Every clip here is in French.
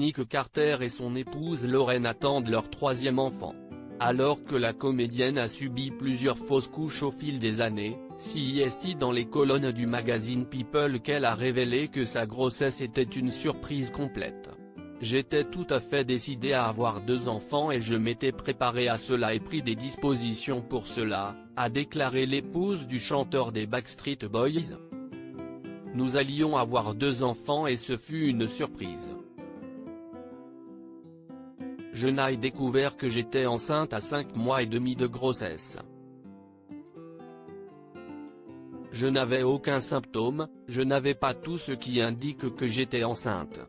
Nick Carter et son épouse Lauren attendent leur troisième enfant. Alors que la comédienne a subi plusieurs fausses couches au fil des années, CST dans les colonnes du magazine People qu'elle a révélé que sa grossesse était une surprise complète. J'étais tout à fait décidé à avoir 2 enfants et je m'étais préparé à cela et pris des dispositions pour cela, a déclaré l'épouse du chanteur des Backstreet Boys. Nous allions avoir 2 enfants et ce fut une surprise. Je n'ai découvert que j'étais enceinte à 5 mois et demi de grossesse. Je n'avais aucun symptôme, je n'avais pas tout ce qui indique que j'étais enceinte.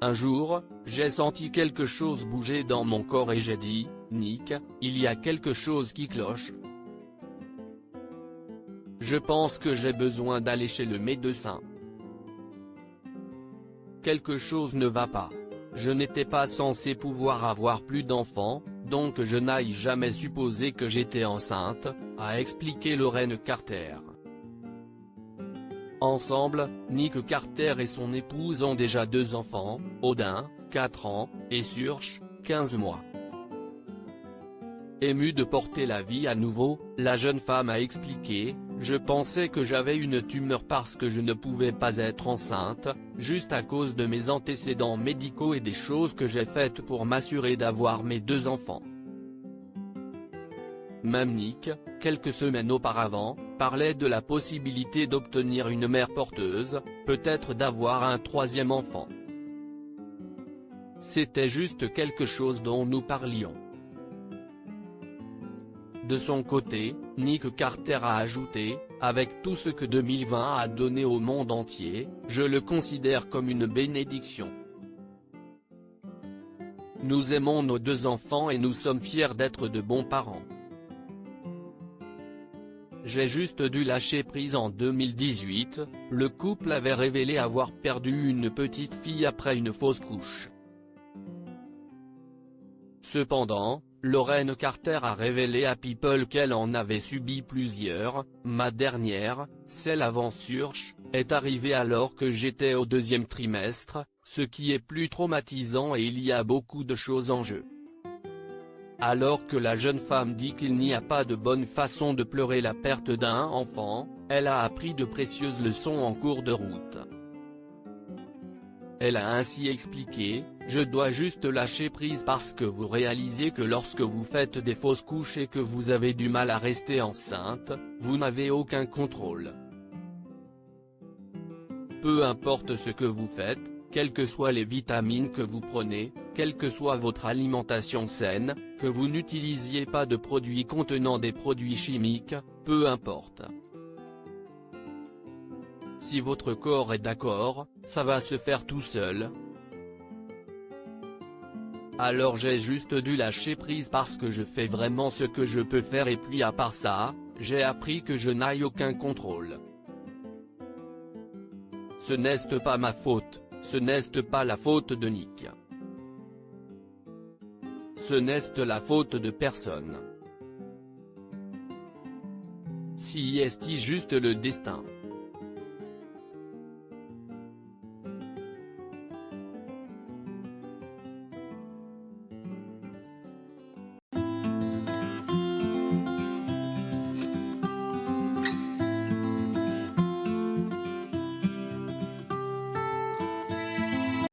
Un jour, j'ai senti quelque chose bouger dans mon corps et j'ai dit, Nick, il y a quelque chose qui cloche. Je pense que j'ai besoin d'aller chez le médecin. Quelque chose ne va pas. Je n'étais pas censé pouvoir avoir plus d'enfants, donc je n'ai jamais supposé que j'étais enceinte, a expliqué Lauren Carter. Ensemble, Nick Carter et son épouse ont déjà 2 enfants, Odin, 4 ans, et Surge, 15 mois. Émue de porter la vie à nouveau, la jeune femme a expliqué, « Je pensais que j'avais une tumeur parce que je ne pouvais pas être enceinte, juste à cause de mes antécédents médicaux et des choses que j'ai faites pour m'assurer d'avoir mes 2 enfants. » Même Nick, quelques semaines auparavant, parlait de la possibilité d'obtenir une mère porteuse, peut-être d'avoir un 3e enfant. C'était juste quelque chose dont nous parlions. De son côté, Nick Carter a ajouté, « Avec tout ce que 2020 a donné au monde entier, je le considère comme une bénédiction. Nous aimons nos 2 enfants et nous sommes fiers d'être de bons parents. J'ai juste dû lâcher prise en 2018, le couple avait révélé avoir perdu une petite fille après une fausse couche. Cependant, Lauren Carter a révélé à People qu'elle en avait subi plusieurs, ma dernière, celle avant Surge, est arrivée alors que j'étais au 2e trimestre, ce qui est plus traumatisant et il y a beaucoup de choses en jeu. Alors que la jeune femme dit qu'il n'y a pas de bonne façon de pleurer la perte d'un enfant, elle a appris de précieuses leçons en cours de route. Elle a ainsi expliqué, « Je dois juste lâcher prise parce que vous réalisez que lorsque vous faites des fausses couches et que vous avez du mal à rester enceinte, vous n'avez aucun contrôle. Peu importe ce que vous faites, quelles que soient les vitamines que vous prenez, quelle que soit votre alimentation saine, que vous n'utilisiez pas de produits contenant des produits chimiques, peu importe. Si votre corps est d'accord, ça va se faire tout seul. Alors j'ai juste dû lâcher prise parce que je fais vraiment ce que je peux faire et puis à part ça, j'ai appris que je n'ai aucun contrôle. Ce n'est pas ma faute, ce n'est pas la faute de Nick. Ce n'est la faute de personne. Si est juste le destin.